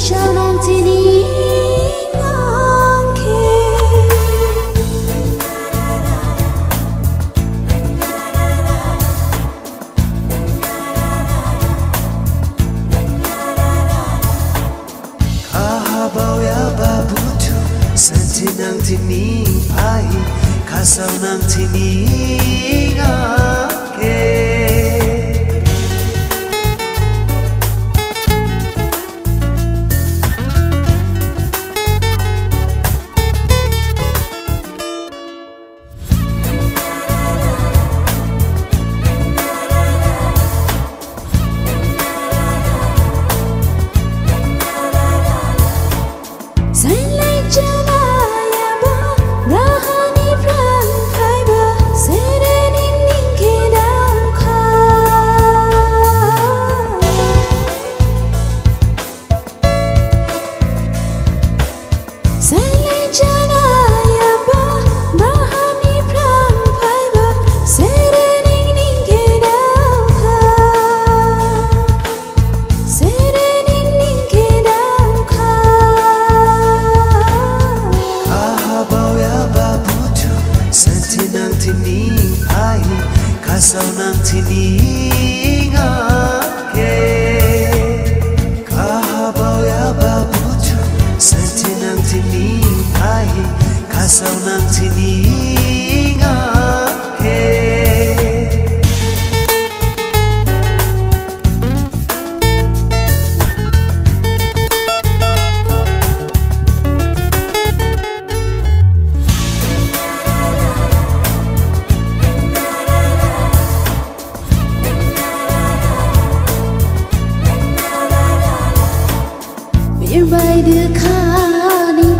sao nàng thì đi ngang kia Kahabaw ya babutu Santi nang tini pai Kasaw nang tini ngake Kasaw nang tini ngake Kahabaw ya babutu Santi nang tini pai Kasaw nang tini ngake Bay đưa khani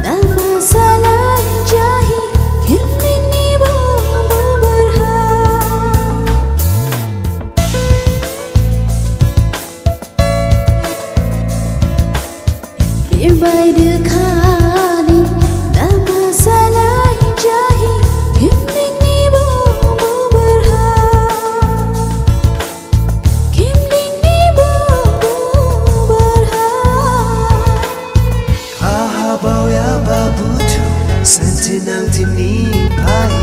đã masalah jahi kini bawa berhak bay đưa khani đã masalah jahi kini bawa berhak kini bawa berhak Kahabaw ya babutu Santi nang tini pai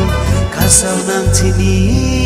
Kasaw nang tini